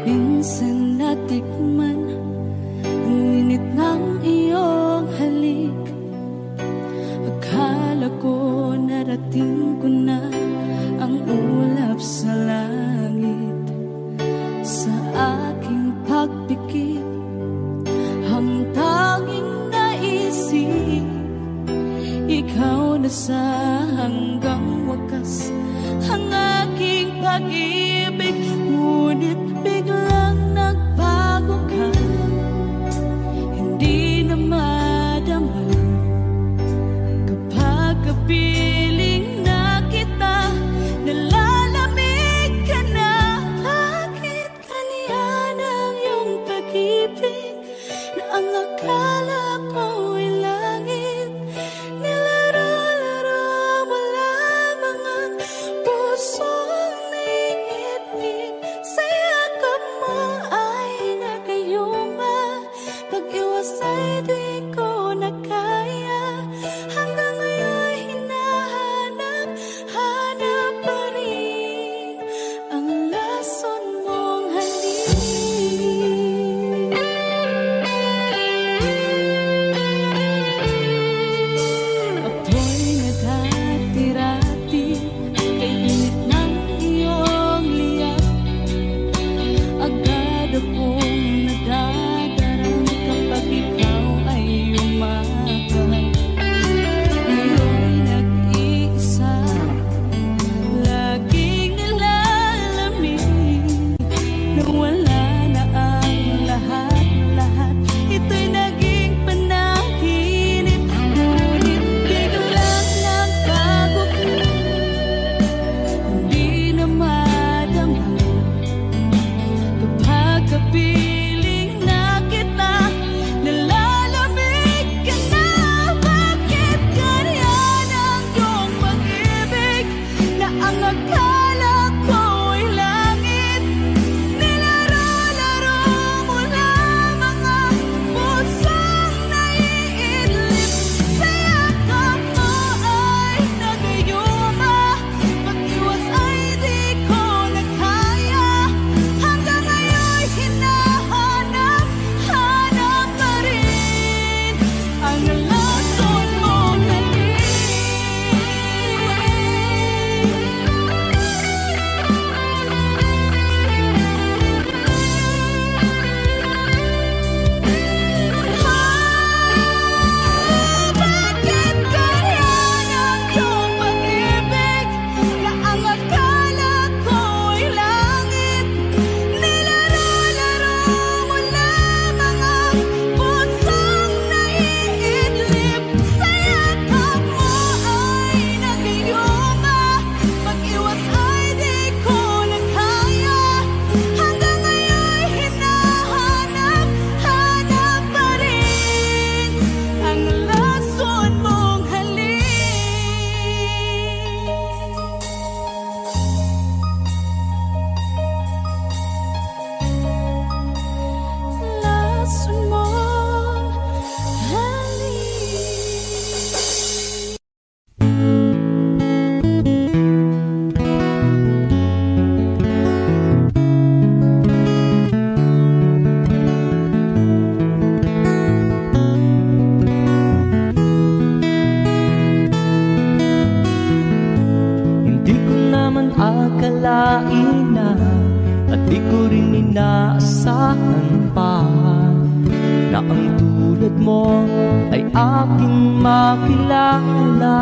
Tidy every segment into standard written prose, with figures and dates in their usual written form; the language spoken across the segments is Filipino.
Minsan natikman ang init ng iyong halik. Akala ko narating ko na ang ulap sa langit. Sa aking pagpikit, ang tanging naisip, ikaw na sa hanggang wakas ang aking pag-ibig. Ngunit biglang nagbago ka, hindi na madama kapag kapiling na kita, nalalamig ka na. Bakit ganyan ang iyong pag-ibig na ang akala ko ay langit? Nilaro-laro mo lamang ang pusong naiibig. Sa yakap mo ay nagayuma, pag-iwas ay di ko na kaya. Hanggang ngayon hinahanap, hanap pa rin ang lason mong halik. Ako'y naghatirati kay init ng iyong liyak. Agad akong nadadarang kapag ikaw ay umakal. Ngayon'y nag-iisa, laging nilalamig, na wala na ang lahat-lahat. Ito'y naging panaginip, ngunit biglang nagbago ka, hindi na madama kapag kapiling na kita, nalalamig ka na. Bakit ganyan ang iyong pag-ibig na ang akala ko ay langit? Nilaro-laro mo lamang ang pusong naiidlip. Sa yakap mo ay nagayuma, pag-iwas ay di ko na kaya. Hanggang ngayon hinahanap, hanap pa rin ang lason mong halik. Bakit ganyan ang iyong pag-ibig na ang akala ko ay langit? Nilaro-laro mo lamang ang pusong naiidlip. Sa yakap mo ay nagayuma, pag-iwas ay di ko na kaya. Hanggang ngayon hinahanap, hanap pa rin ang lason mong halik. Lason mong halik. Hindi ko naman akalain na, at di ko rin inaasahan pa, na ang tulad mo ay aking makilala.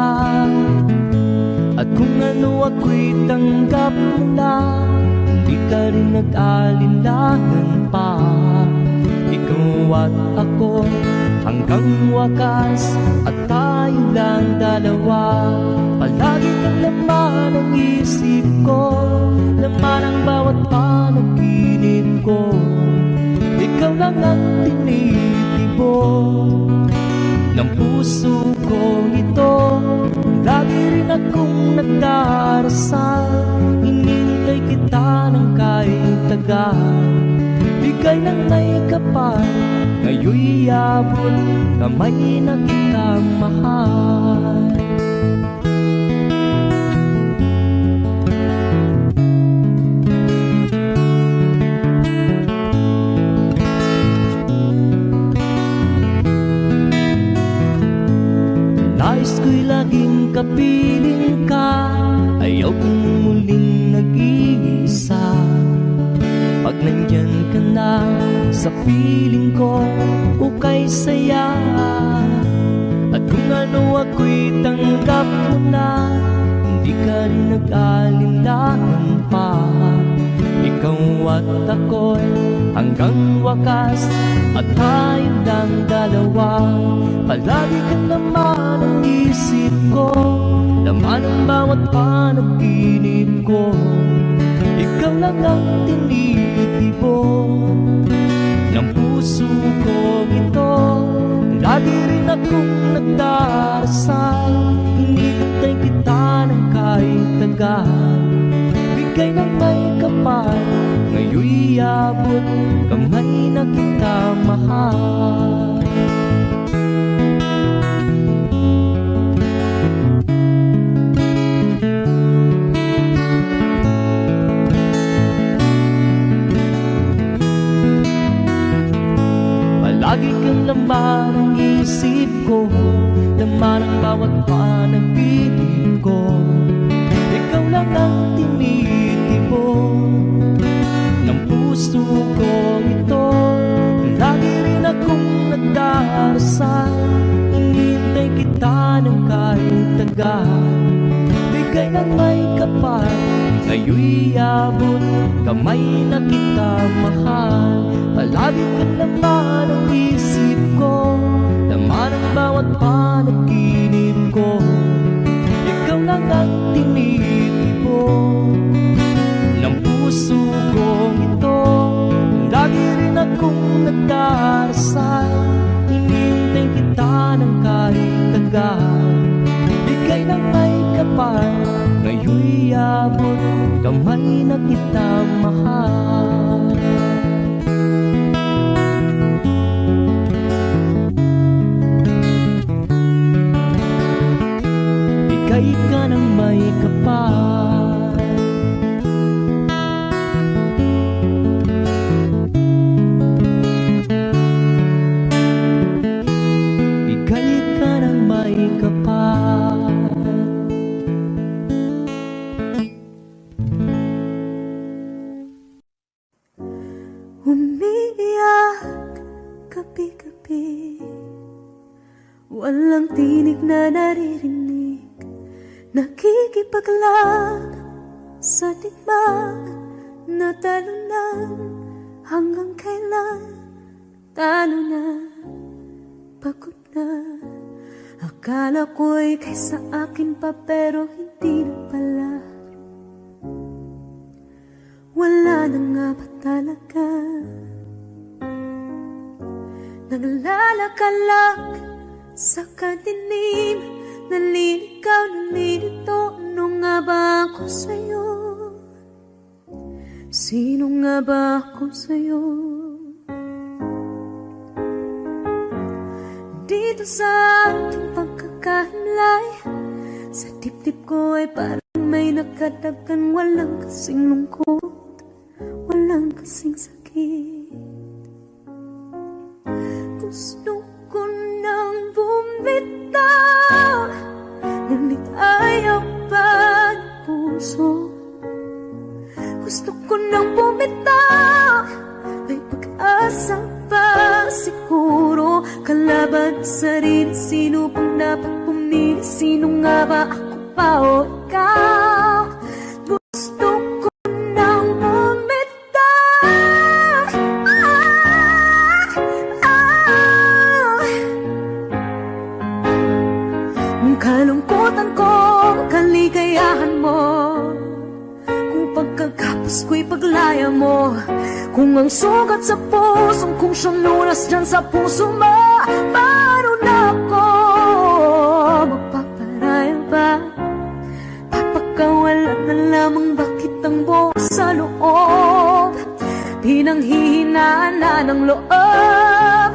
At kung ano ako'y tanggap mo na, hindi ka rin nag-alinlangan pa. Ikaw at ako hanggang wakas, at tayo lang dalawa. Palagi kang laman ng isip ko, laman ang bawat panaginip ko. Ikaw lang ang tinitibok ng puso ko ito. Lagi rin akong nagdarasal, hinintay kita ng kahit tagal. Bigay ng may kapal ngayon'y abot kamay na kita mahal. Nais ko'y laging kapiling ka, ayaw kong muling nag-iisa. Pag nandyan ka na sa piling ko, ukay saya. At kung ano ako'y tanggap mo na, hindi ka rin nag-alinlangan pa. Ikaw at ako'y hanggang wakas, at tayo lang dalawa. Palagi ka naman ang isip ko, laman ang bawat panaginip ko. Ikaw lang ang tinitibon ng puso ko ito. Lagi rin akong nagdarasal, hinihintay kita ng kahit tagal. Bigay ng may kapal, ngayon'y abot kamay na kita mahal. Lagi kang laman ang isip ko, laman ang bawat panaginip ko. Ikaw lang ang tinitibon ng puso ko ito. Lagi rin akong nagdarasal, hinihintay kita ng kahit tagal. Bigay ng may kapal, ngayon'y abot kamay na kita mahal. Palagi ka naman ang isip ko, laman ang bawat panaginip ko. Ikaw lang ang tinitibon ng puso ko ito. Lagi rin akong nagdarasal, hinihintay kita ng kahit tagal. Bigay ng may kapal, ngayon'y abot kamay na kita mahal. Bigay ka ng may kapal, bigay ka ng may kapal. Umiiyak gabi-gabi, walang tinig na naririnig. Nakikipaglag sa digmaan na talunan. Hanggang kailan talo na, pagod na. Akala ko'y kaysa akin pa, pero hindi na pala. Wala na nga ba talaga? Naglalakalag sa kadilim, naliligaw, nalilito. Ano nga ba ako sa'yo? Sino nga ba ako sa'yo? Dito sa ating pagkakahinlay, sa dibdib ko ay parang may nakadagkan. Walang kasing lungkot, walang kasing sakit. Gusto ko nang bumitaw, ngunit ayaw pa ng puso. Gusto ko nang bumitaw, may pag-asa pa siguro. Kalaban sa sarili, sino pang dapat pumili? Sino nga ba, ako pa o ikaw? Gusto ko nang bumitaw, Ang kalungkutan ko, kaligayahan mo. Kung pagkagapos ko'y paglaya mo. Kung ang sugat sa puso, kung siyang lunas dyan sa puso mo. Paano na ako magpaparaya ba? Papakawalan na lamang, bakit ang buo sa loob? Pinanghihinaan na ng loob.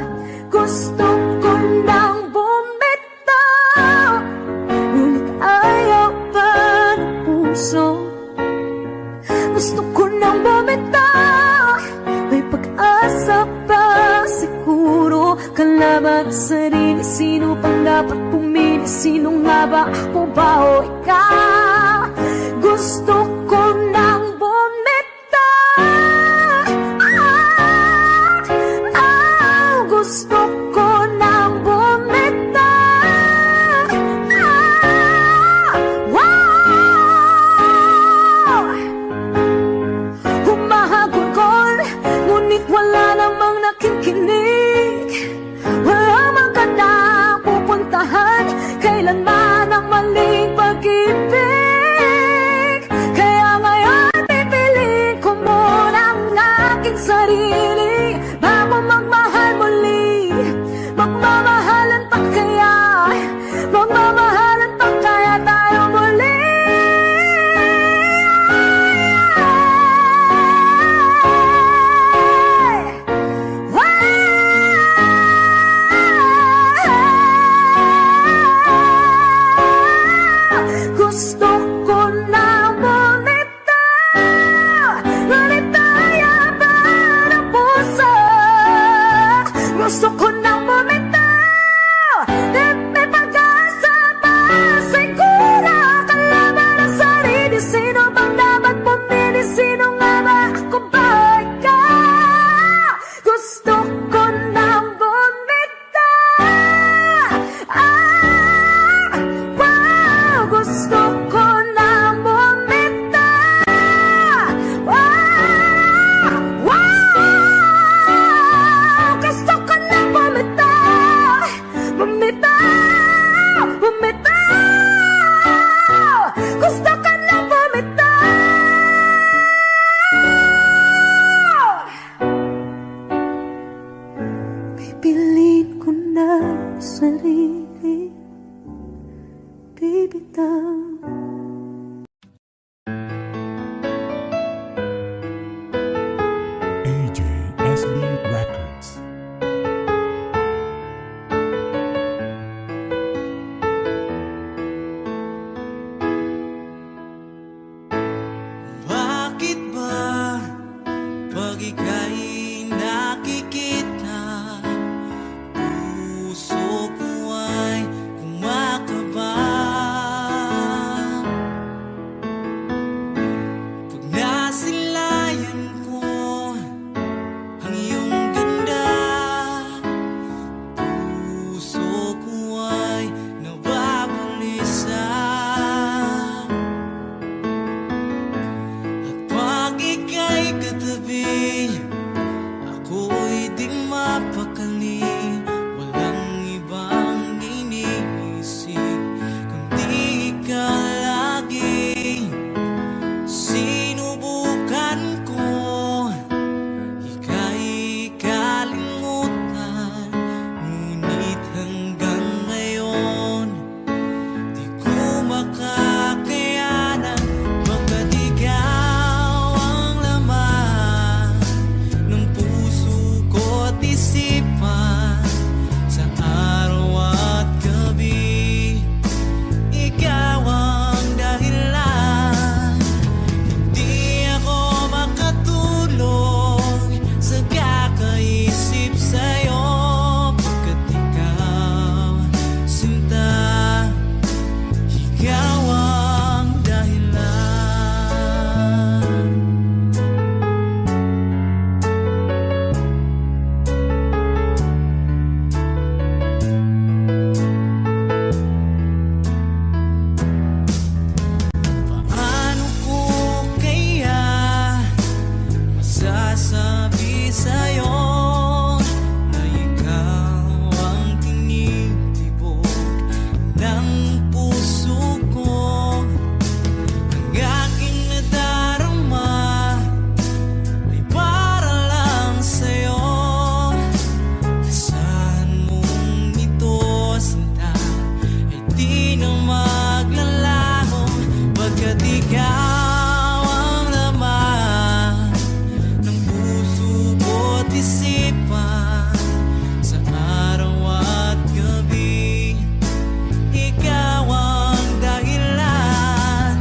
sarili, sino pang dapat pumili? Sino nga ba, ako ba o ikaw? Gusto ko nang bumitaw. Gusto ko nang bumitaw. Humahagulgol, ngunit wala namang nakikinig. Wala mang kandang pupuntahan, kailanman ang maling pag-ibig. Kaya ngayon pipiliin ko muna ang aking sarili bago magmahal muli. Magmamahalan pa kaya, magmamahalan pa kaya tayo muli. Gusto ko na bumitaw, ngunit tayaba ng puso. Gusto ko na bumitaw, at may pag-asa pa. Siguro kalaban ang sarili, sino bang dapat pumili? Sino nga ba, ako ba o ikaw? Gusto ko na bumitaw. Gusto ko na bumitaw. Gusto ko na bumitaw. Bumitaw, bumitaw. Gusto ko na bumitaw. Pipiliin ko na sarili, bibitaw. AJSB Records. Bakit ba pag ika'y nakikita, puso ko ay kumakaba? Pag nasilayan ko ang iyong ganda, puso ko ay nababulisa. At pag ika'y katabi, ako'y di mapakali. Walang ibang iniisip kundi ikaw lagi. Sinubukan ko ika'y kalimutan, ngunit hanggang ngayon di ko makakayanan. Pagkat ikaw ang laman ng puso ko't isipan, sa araw at gabi ikaw ang dahilan. Hindi ako makatulog sa kakaisip sa'yo, pagkat ikaw, sinta, ikaw ang dahilan. Paano ko kaya masasabi sa'yo na ikaw ang tinitibok ng puso ko? Ang aking nadarama ay para lang sa'yo. Asahan mong ito, sinta, ay di na maglalaho, pagkat ikaw ang laman ng puso ko't isipan, sa araw at gabi ikaw ang dahilan.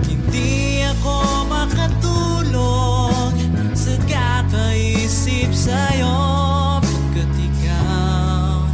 Hindi ako makatulog sa kakaisip sa'yo, pagkat ikaw,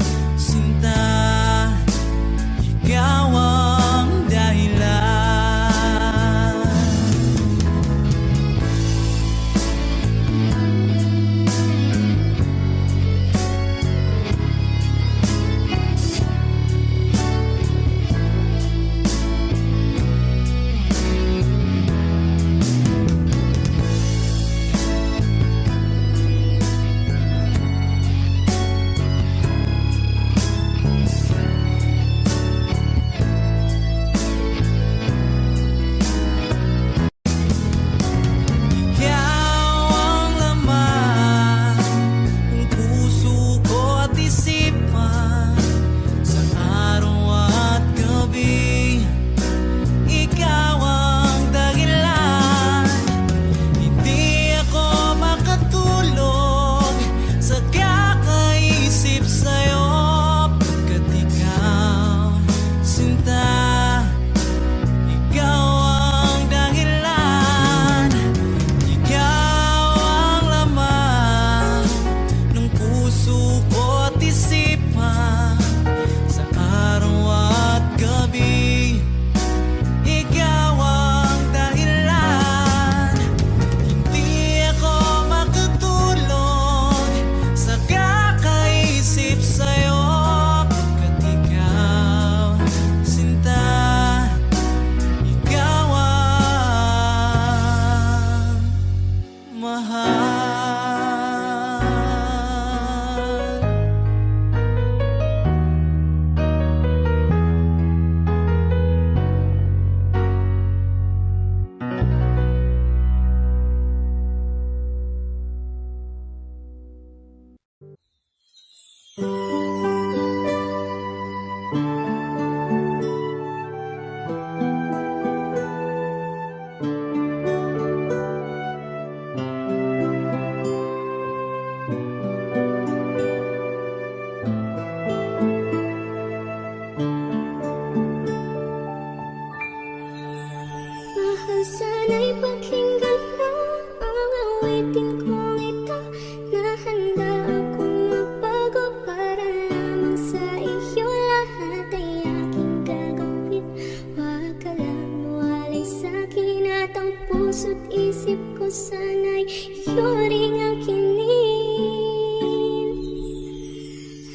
sana'y iyo ring angkinin.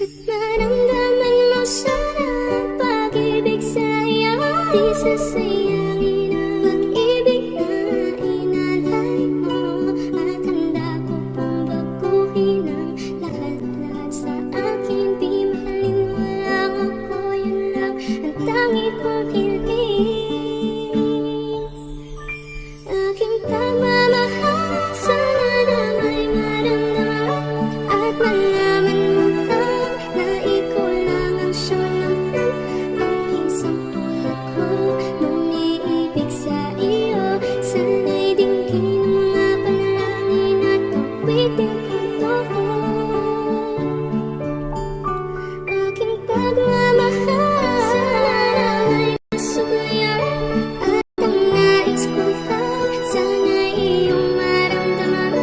At maramdaman mo sana ang pag-ibig sa iyo. Di sasayangin ang pag-ibig na inalay mo. At handa ko pong baguhin ang lahat-lahat sa akin. Di mahalin mo lang ako, yun lang ang tangi kong hiling. Aking pagmamahal, sana na may maramdaman. At malaman mo lang na ikaw lang ang siyang naman. Ang isang tulad ko nung iibig sa iyo. Sana'y dinggin ang mga panalangin at awitin kong totoo. Aking pagmamahal, sana na may masuklayan. At ang nais ko lang, sana'y iyong maramdaman.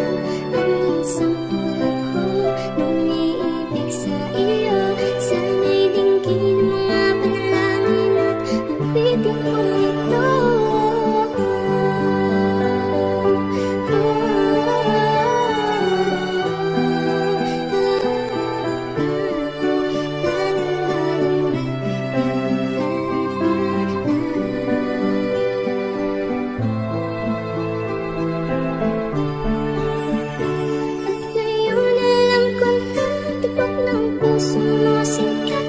Ang isang tulad ko nung iibig sa iyo. Sana'y dinggin ang mga panalangin at awitin kong ito. At ngayon alam ko na tibok ng puso mo sinta.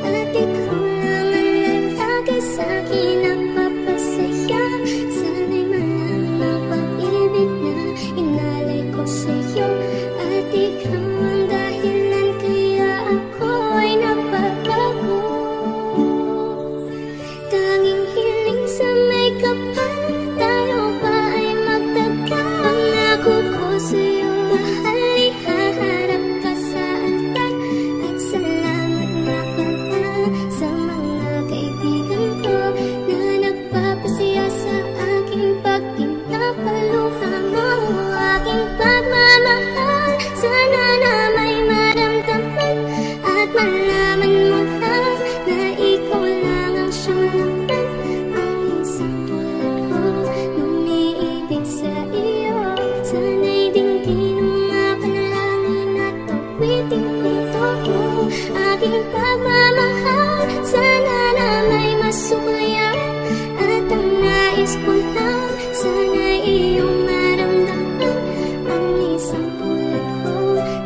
At ikaw lang ang lalaki sa akin ang papasaya. Sana'y malaman ang pag-ibig na inalay ko sa'yo. At ikaw ang dahilan kaya ako ay napabago. Tanging hiling sa may kapal, tayo ba ay magtagal? Pangako ko sa'yo, mahal, ihaharap ka sa altar. At salamat na pala sa mga kaibigan ko na nagpapasaya sa aking pag pinapaluha mo. Aking pagmamahal, sana na may maramdaman. At malaman mo lang na ikaw lang ang siyang laman. Ang isang tulad ko nung iibig sa iyo. Sana'y dinggin ang mga panalangin at awitin kong totoo. Aking pagmamahal, sana na may masuklayan. At ang nais ko lang, sana'y iyong maramdaman. Ang isang tulad ko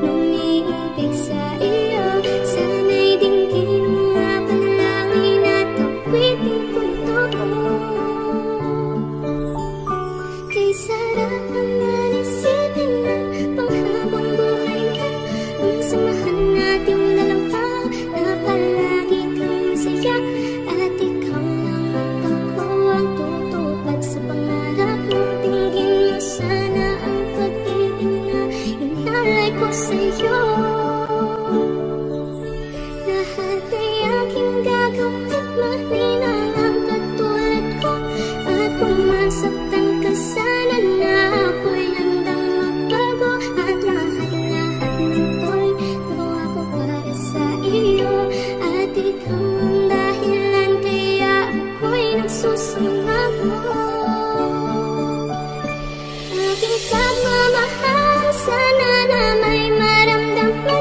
nung iibig sa iyo. Sana'y dinggin ang mga panalangin at awitin kong totoo. Kay sarap naman isipin na panghabang buhay na ang samahan nating dalawa, na palagi kang masaya. At ikaw lang at ako ang tutupad sa pangarap mo. Dinggin mo sana ang pag-ibig na inalay ko sa'yo. Lahat ay aking gagawin, maninang ang katulad ko. At kung masaktan ka sana na ako'y handang magbago. At lahat-lahat nito'y nagawa ko para sa iyo. At ikaw ang dahilan kaya ako'y nagsusumamo. Aking pagmamahal, sana na may maramdaman.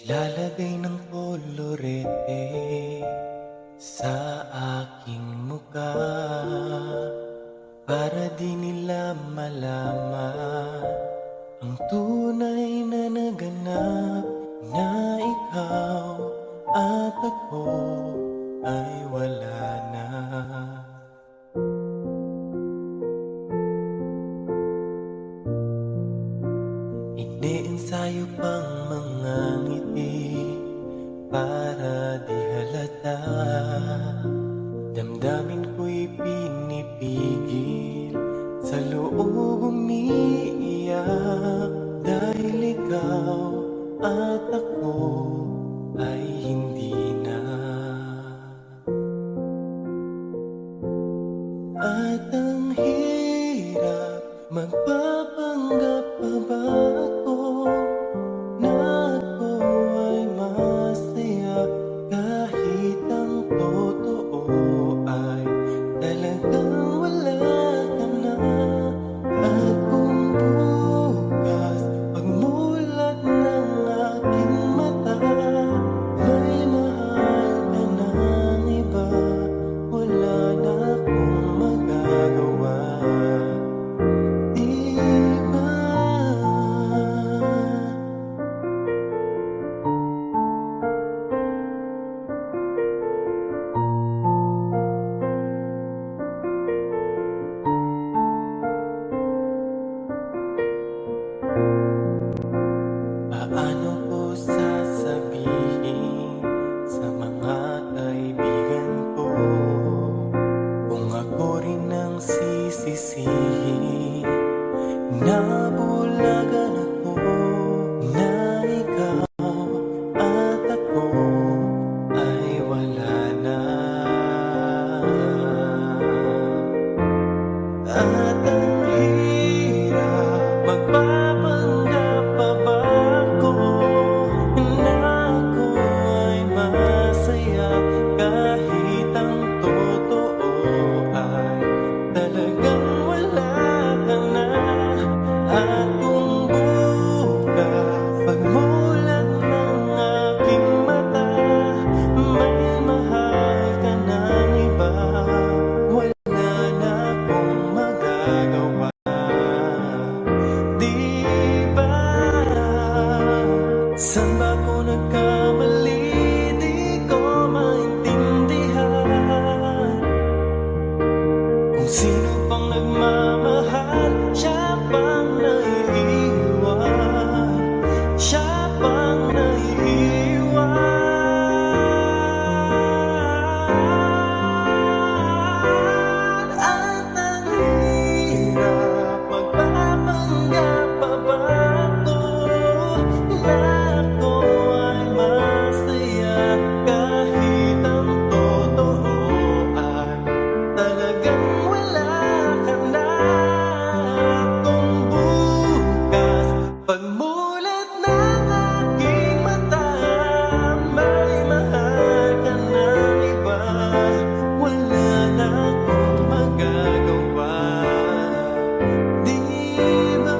Naglalagay ng kolorete sa aking muka para di nila malaman ang tunay na naganap, na ikaw at ako ay wala na. Iniensayo pang mga ngiti para di halata. Damdamin ko'y pinipigil, sa loob umiiyak, dahil ikaw at ako ay hindi na. At ang hirap, magpapanggap pa ba ako na ako ay masaya, kahit ang totoo ay talagang wala ka na. At kung bukas pagmulat ng aking mata, may mahal ka ng iba, wala na akong magagawa. Di ba? Paano ko sasabihin sa mga kaibigan ko kung ako rin ang sisisihin? Nabulagan ako na ikaw at ako ay wala na. At ang hirap, magpapanggap pa ba ako na ako ay masaya, kahit ang totoo ay talagang wala ka na. At kung bukas pagmulat ng aking mata, may mahal ka ng iba, wala na akong magagawa. Di ba? Saan ba ako nagkamali? Di ko maintindihan. Kung sino pang nagmamahal, siya pang naiiwan, siya pang naiiwan. At ang hirap, magpapanggap pa ba ako na ako ay masaya, kahit ang totoo ay talagang wala ka na. Kung bukas pagmulat ng aking mata, may mahal ka ng iba, wala na akong magagawa. Di ba?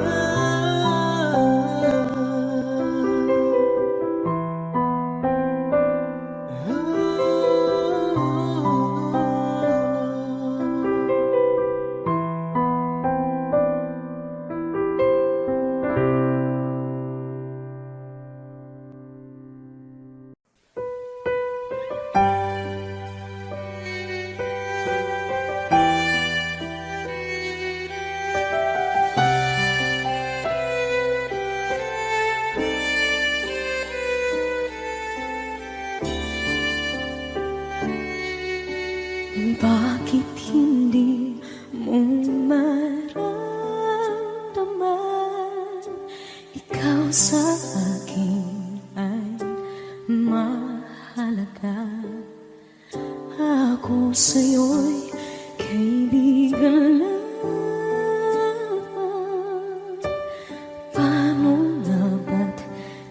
Bakit hindi mo maramdaman, ikaw sa akin ay mahalaga. Ako sa'yo'y kaibigan lamang. Paano nga ba't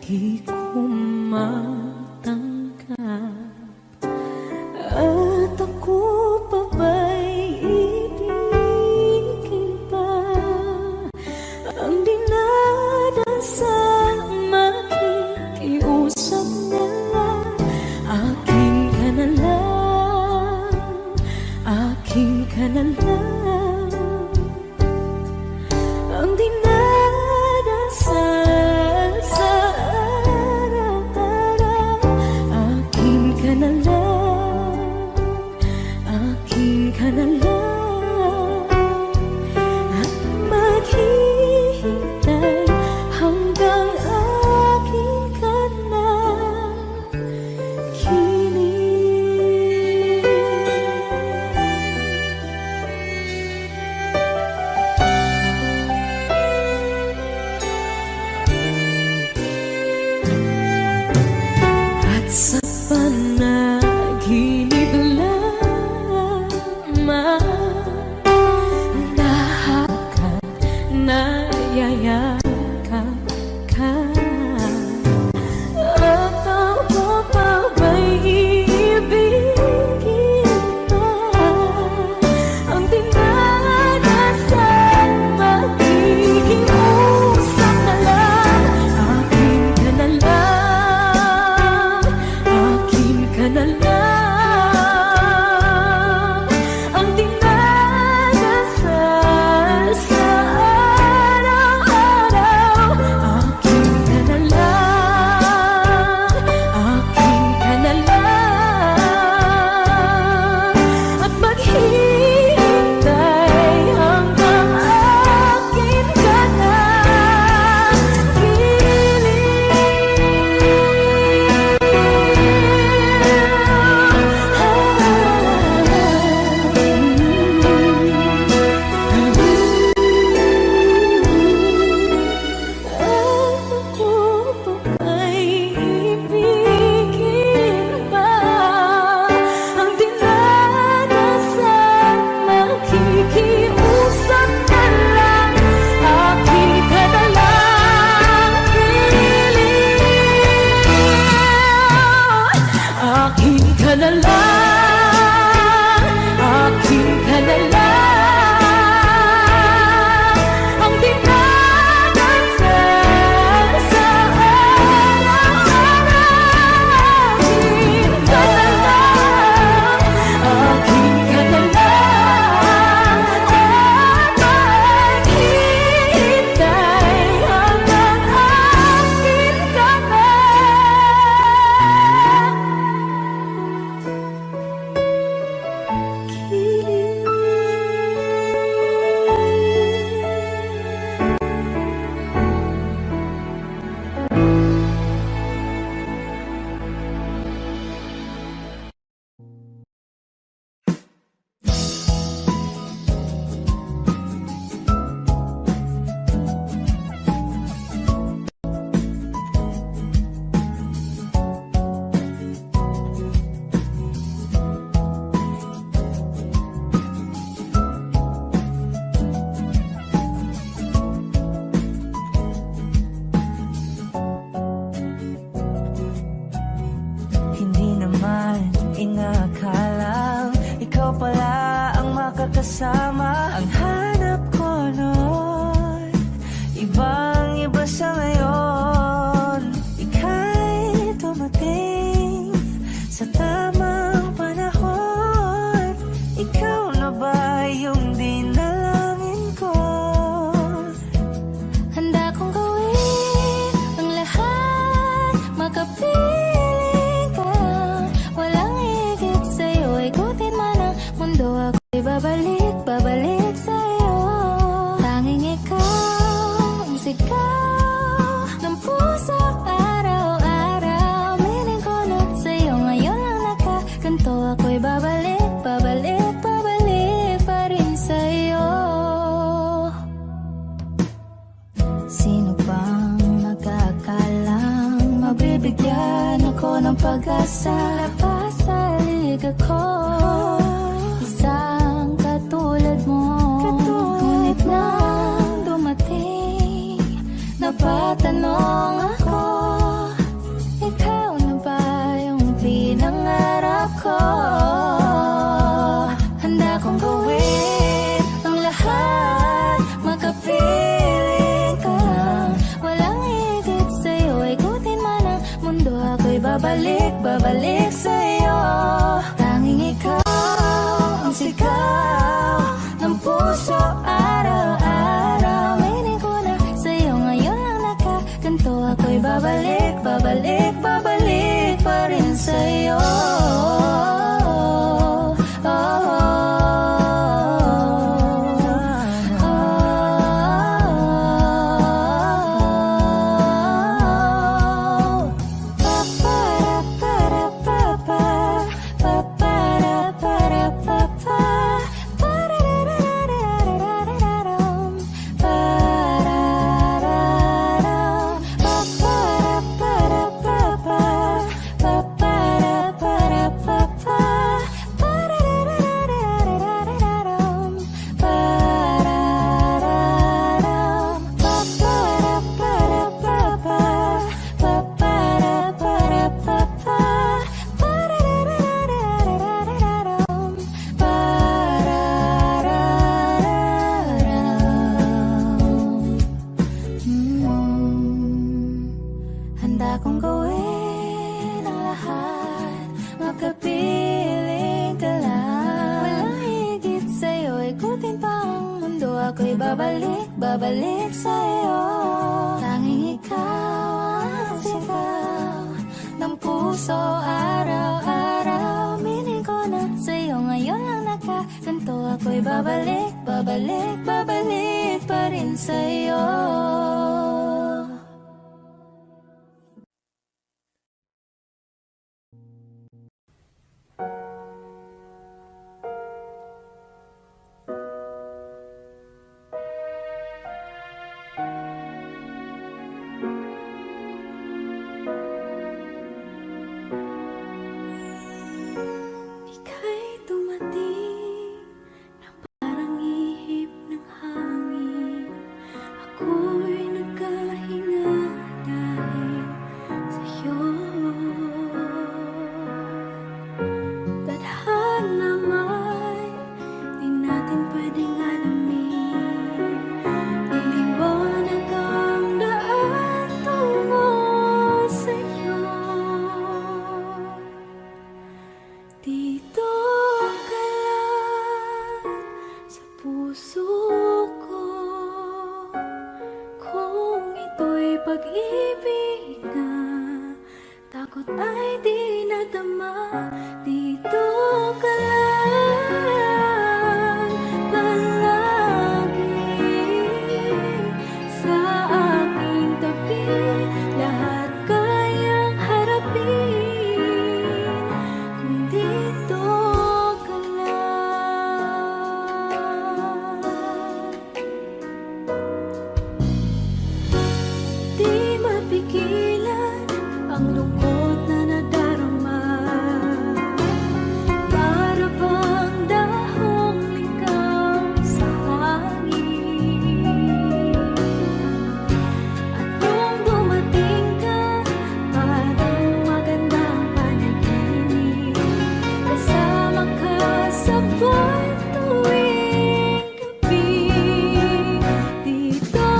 di ko matanggap? At ako pa ba'y ibigin pa ang dinadasang makikiusap ka na lang ang dinadasal sa araw-araw. Akin ka na lang, akin ka na lang, at maghihintay hanggang akin ka na kilig. At sa panaginip lamang lahat ka, nayayakap ka, at ako pa ba'y iibigin pa? Ang dinadasal, makikiusap na lang. Akin ka na lang, akin ka na lang, ang dinadasal sa araw-araw. Akin ka na lang, akin ka na lang, at maghihintay hanggang akin ka na Ako pa ba'y ibigin pa? Ang dinadasal, makikiusap na lang. Akin ka na lang, piling. Akin ka na lang, akin ka na lang, ang dinadasal sa araw-araw. Akin ka na lang, akin ka na lang, at maghihintay hanggang akin ka na Hindi naman inakala ikaw pala ang makakasama. Ang hanap ko noon, ibang-iba sa ngayon. Ika'y dumating sa tamang panahon. Ikaw na ba yung dinalangin ko? Handa kong gawin ang lahat, makapiling ka lang. Walang higit sa'yo, ikutin man ang mundo. Ako'y babalik, babalik sa'yo. Tanging ikaw ang sigaw ng puso araw-araw. Miling ko na sa'yo, ngayon lang nakaganto. Ako'y babalik, babalik, babalik pa rin sa'yo. Sino bang magkakalang mabibigyan ako ng pag-asa? Napasalig ako, isang katulad mo. Ngunit nang dumating, napatanong ako, ikaw na ba yung pinangarap ko? Handa kong gawin ang lahat, makapiling ka lang. Walang higit sa'yo, ikutin man ang mundo. Ako'y babalik, babalik sa'yo. ako'y babalik, babalik sa'yo. Tanging ikaw ang sigaw ng puso araw-araw. Minig ko na sa'yo, ngayon lang nakaganto. Ako'y babalik, babalik, babalik pa rin sa'yo. Ika'y dumating na parang ihip ng hangin. Ako'y nagkahinga dahil sa'yo. Tadhana may di natin pwedeng alamin. Liliwanag ang daan tungo sa'yo. Dito ka lang sa puso ko. Kung ito'y pag-ibig na, takot ay di nadama. Dito ka lang palagi sa aking tabi. Lahat kayang harapin kung dito ka lang. Di mapigilan ang lungkot na nadarama. Para bang dahong ligaw sa hangin. At nung dumating ka, parang magandang panaginip. Kasama ka sa buwan tuwing gabi. Dito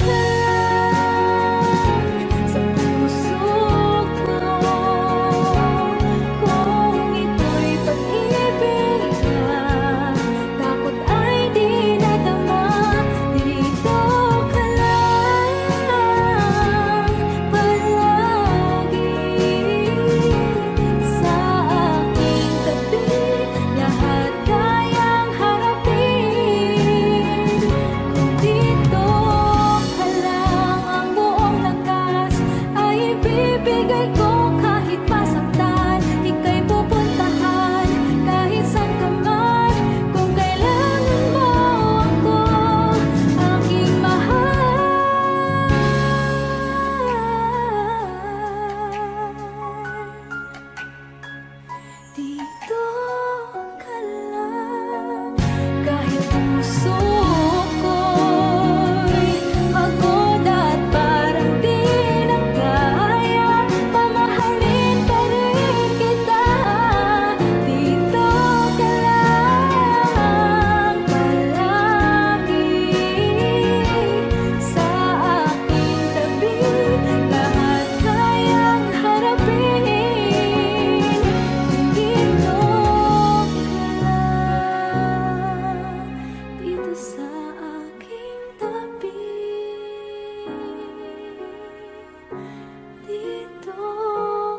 ka lang sa puso ko. Kung ito'y pag-ibig na, takot ay di nadama. Dito ka lang palagi sa aking tabi. Lahat kayang harapin kung dito ka lang. Ang buong lakas ay ibibigay ko kahit masaktan. Ika'y pupuntahan kahit saan ka man. Kung kailangan mo ako, aking mahal. Dito ka lang. Kahit puso ko'y pagod at parang di na kaya, pamahalin pa rin kita. Dito ka lang palagi sa aking tabi. Lahat kayang harapin kung dito ka lang. Dito sa aking tabi. Dito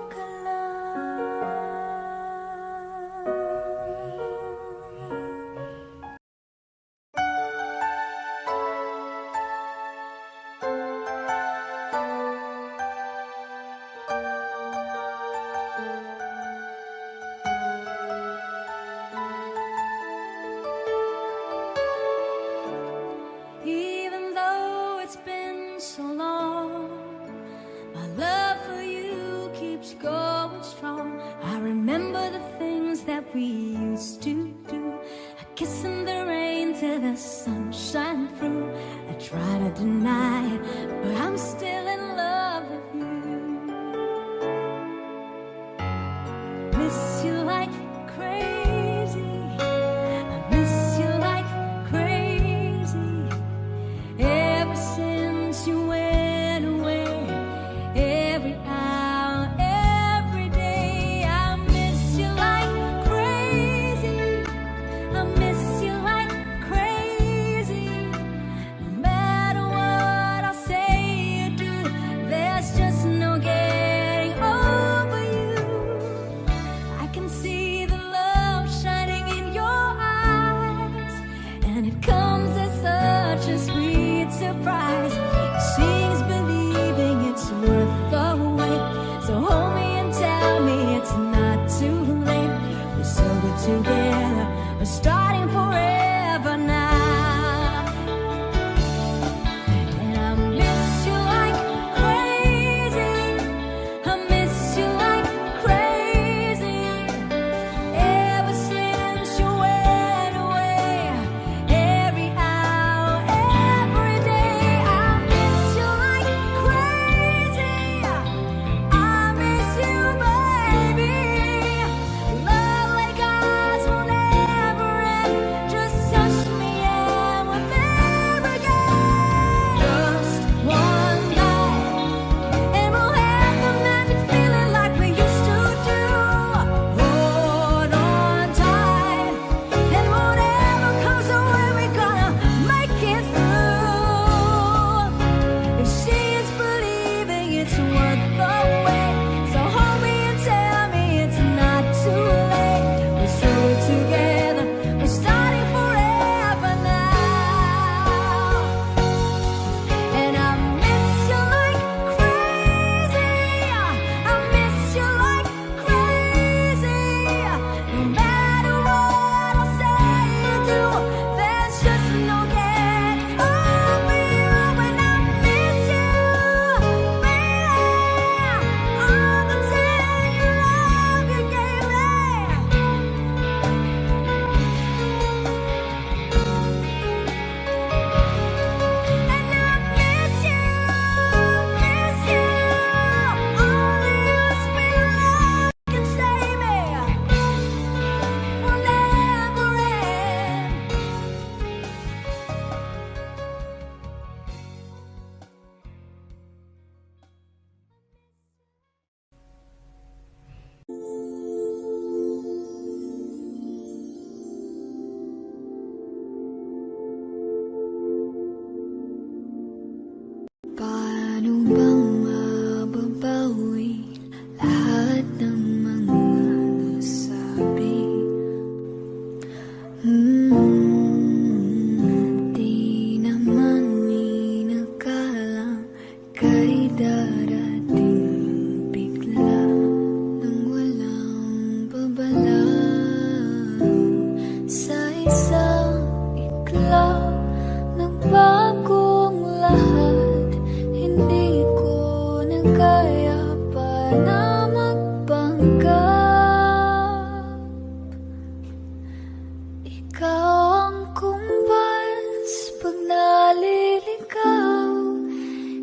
ka lang. Even though it's been so long, my love for you keeps going strong. I remember the things that we used to do. A kiss in the rain till the sun shine through. I try to deny it, but I'm still in love with you. Miss you like crazy. I miss you like crazy. Ever since you went away, every hour, every day, I miss you like crazy. I miss you like crazy. together, we're starting forever now. And I miss you like crazy, I miss you like crazy. Ever since you went away, every hour, every day, I miss you like crazy. I miss you, baby. Love like ours will never end. Just touch me and we'll never again. Just one night, and we'll have the magic feeling like we used to do. Hold on tight, and whatever comes our way, we're gonna make it through. If she is believing it's worth the wait, so hold me and tell me it's not too late. We're still together, we're starting forever now. And I miss you like crazy, I miss you like crazy. No matter what I'll say or do, there's just no getting over you. And I miss you, baby, all the tender love you gave me. And I miss you, only your sweet love can save me. Will never end. Paano bang mababawi lahat ng mga nasabi? Di naman inakalang kay darating bigla nang walang babala. Sa isang iklaw nagbagong lahat. Hindi ko na kaya pa na magpanggap. Ikaw ang kumbas pag naliligaw.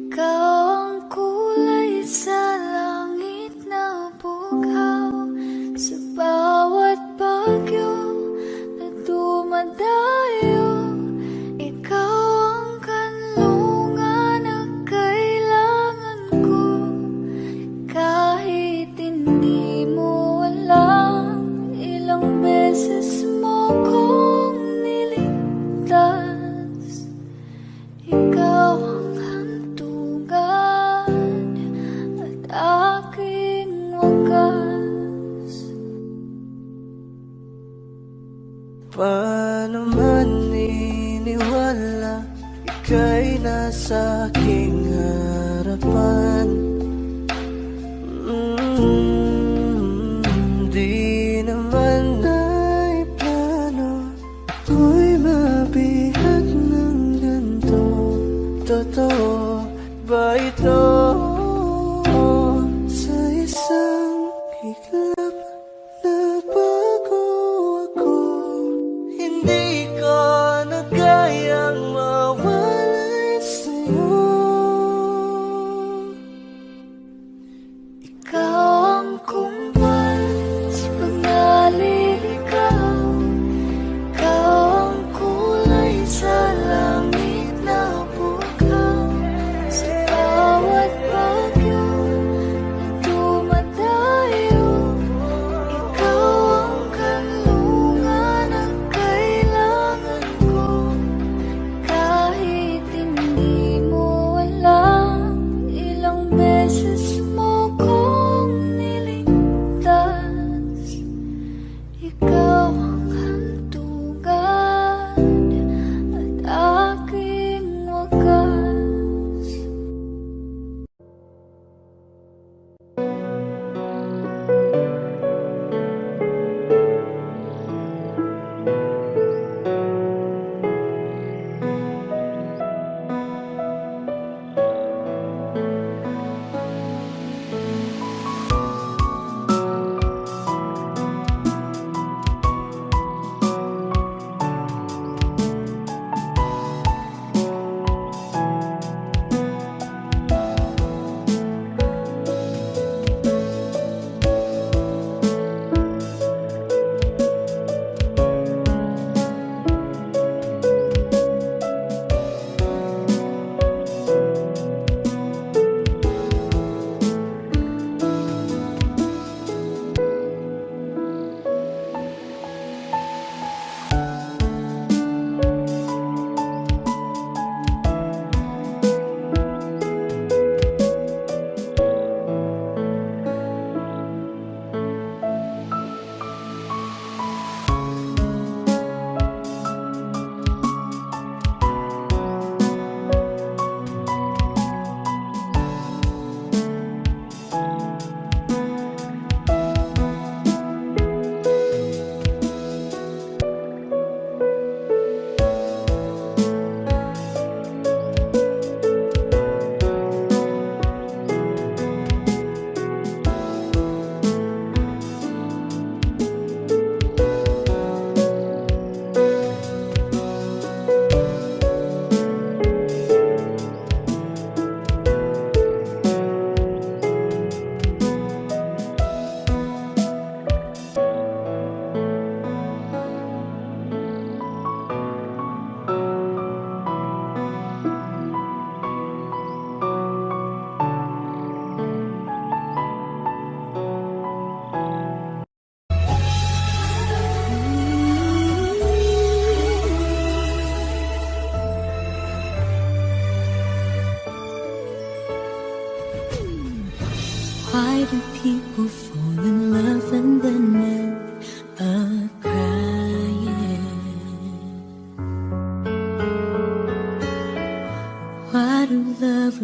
Ikaw ang kulay sa langit na bughaw. Sa bawat bagyo na dumadayo, ikaw ang kanlungan na kailangan ko. Kahit hindi mo alam, ilang beses mo kong niligtas. Ikaw ang hantungan at aking wagas. Paano man iniwala, ika'y nasa aking harapan. Di naman ay plano ko'y mabihag ng ganito. Totoo ba ito? Sa isang iglap nagbago ako. Hindi ko na kayang mawalay sa'yo.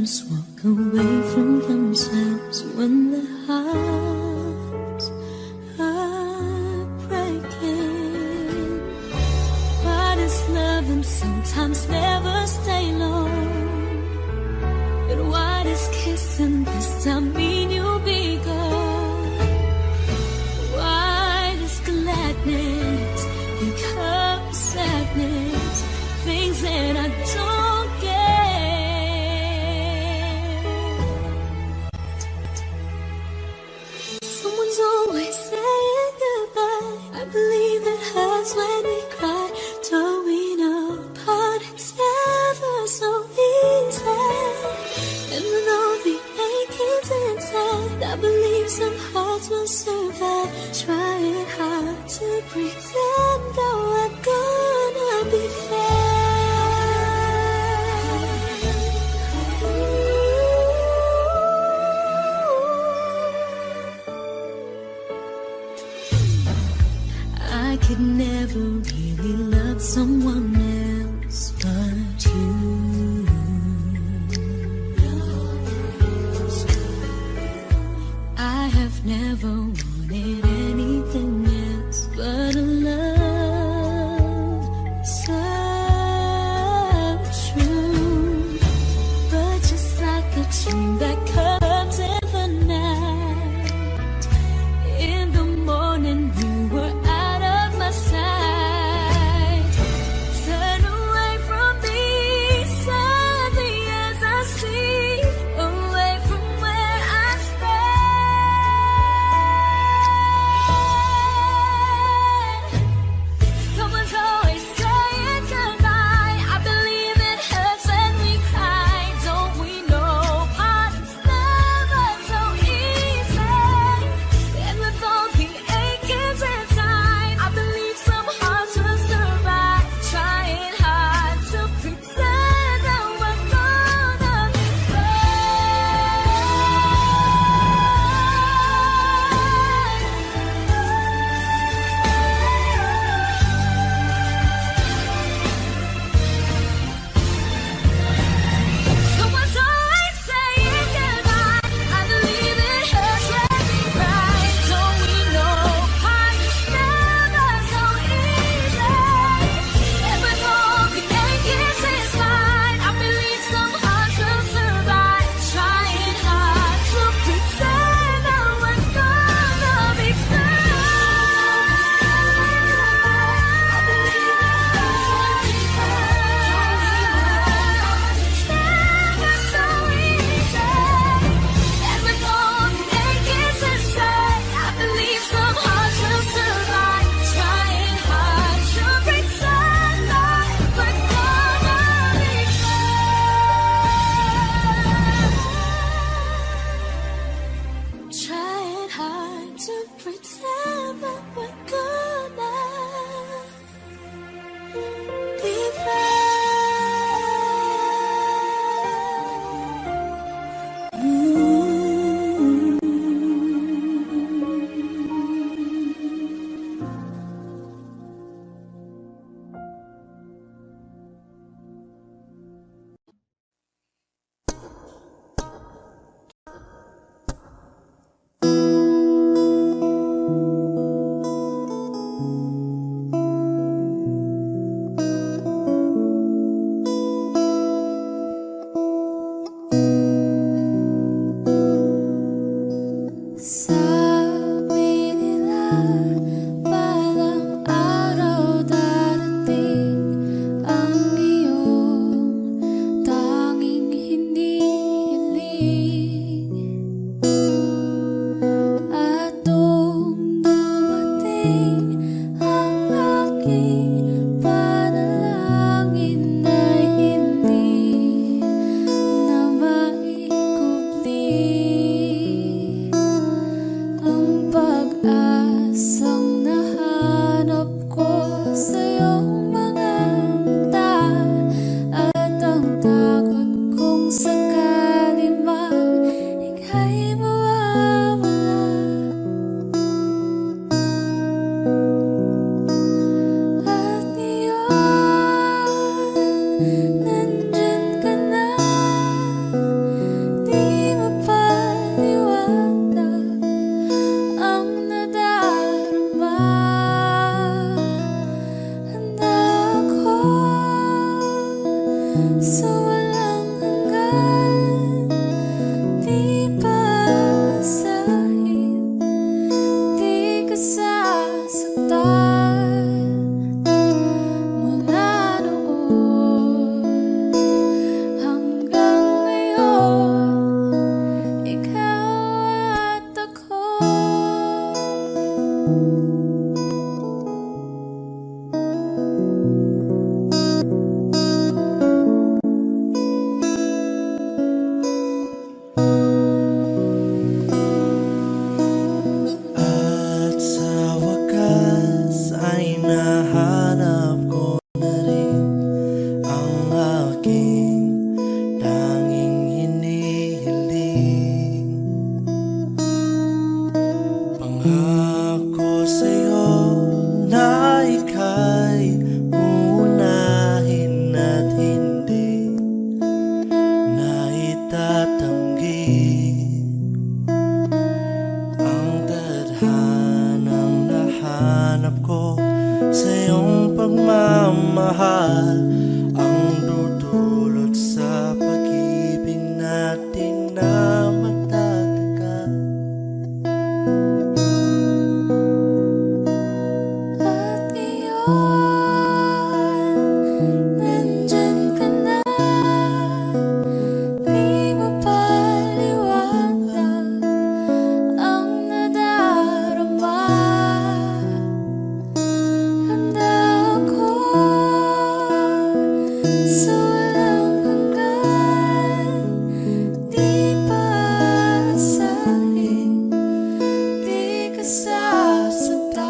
lovers walk away from themselves when their hearts are breaking. What is love and sometimes never stay long? And what is kissing this time mean you'll be gone? Why does gladness become sadness? Things that I don't get. Someone's always saying goodbye. I believe it hurts when we cry. Towing apart, it's never so easy. And with all the achings inside, I believe some hearts will survive. Trying hard to pretend that we're gonna be fair. I could never really love someone else but you. I have never wanted anything else but a love so true. But just like a dream that comes in the night, in the morning you were out of my sight. Turn away from me, sadly as I see, away from where I stand. hinahanap ko sa iyong pagmamahal ang dudulot sa pag-ibig natin na matatagal. At ngayon, nandyan ka na. Di mo paliwanag ang nadarama. Handa ako sa walang hanggan. Di pa asahin, di ka sasaktan.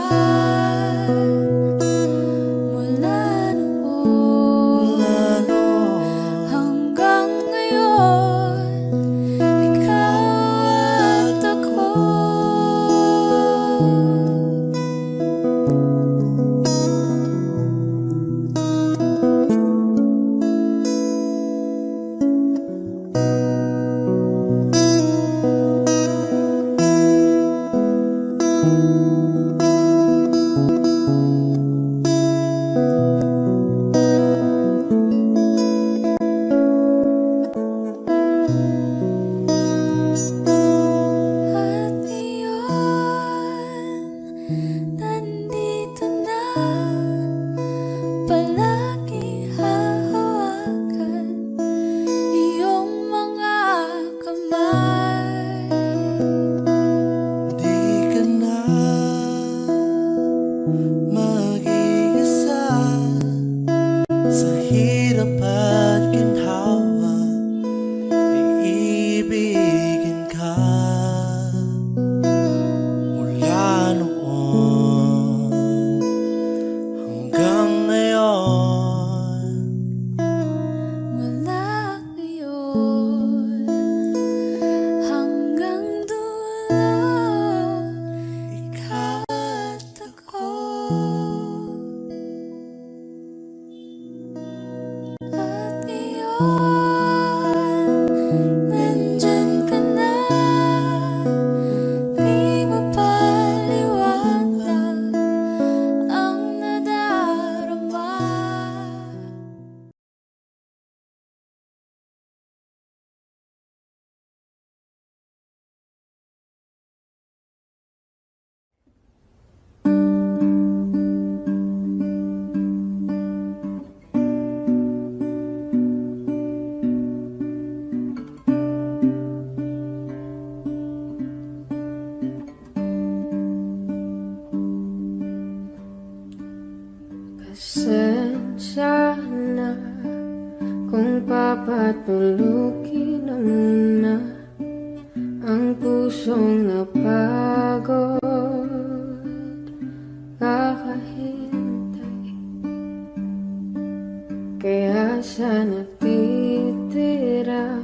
Mula noon hanggang ngayon, ikaw at ako. At iyon, nandito na, palagi hahawakan iyong mga kamay. Di ka na mag-iisa sa hirap at ginhawa, iibigin ka mula noon hanggang ngayon. Mula ngayon hanggang dulo, ikaw at ako. At iyon, nandyan ka na. Di mo paliwanag ang nadarama. Pasensya na kung papatulukin na muna ang pusong napagod, kakahintay. Kaya sa natitira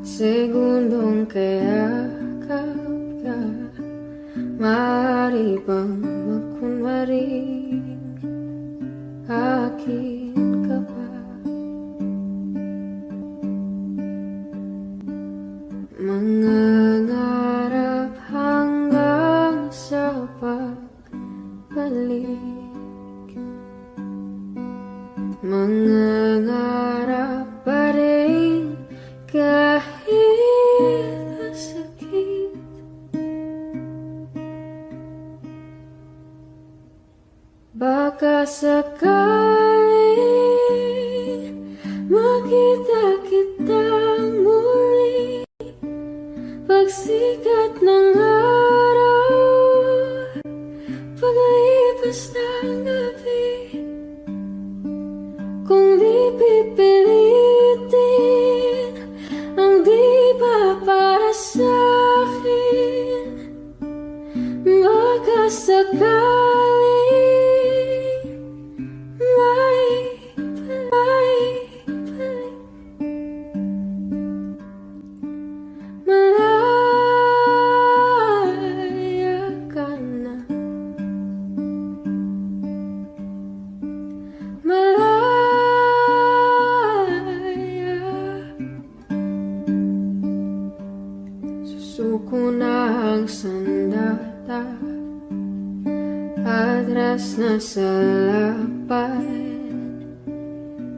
segundong kayakap ka, maaari bang makunwaring akin ka pa? Mangangarap hanggang sa pagbalik, mangangarap pa rin kahit masakit. Baka sakaling makita kitang muli, pagsikat ng araw, paglipas ng gabi. Kung di pipilitin ang di ba para sa'kin, baka sakaling malaya ka na. atras na sa lapad.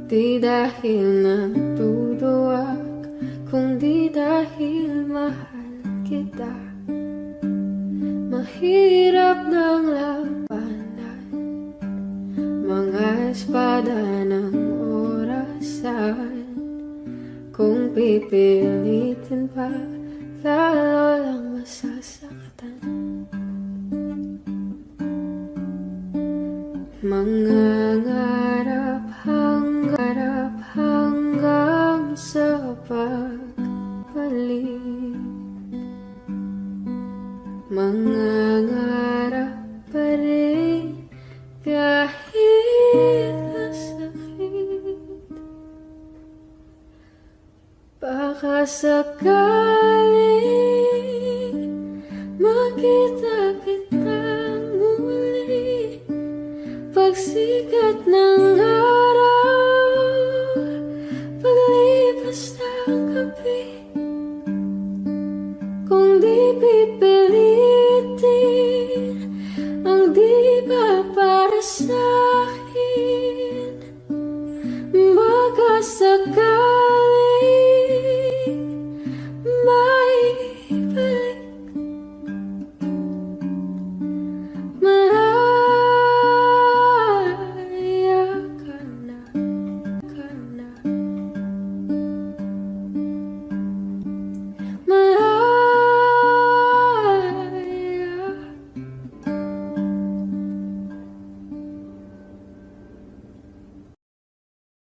Di dahil natuduwag, kundi dahil mahal kita. Mahirap ng labanan, mga espada ng orasan. Kung pipilitin pa, lalo lang masasaktan. Mangangarap hanggang sa pagbalik. Mangangarap pa rin kahit masakit. Baka sakaling makita kitang muli, pagsikat ng araw, paglipas ng gabi. Kung di pipilitin ang di ba para sa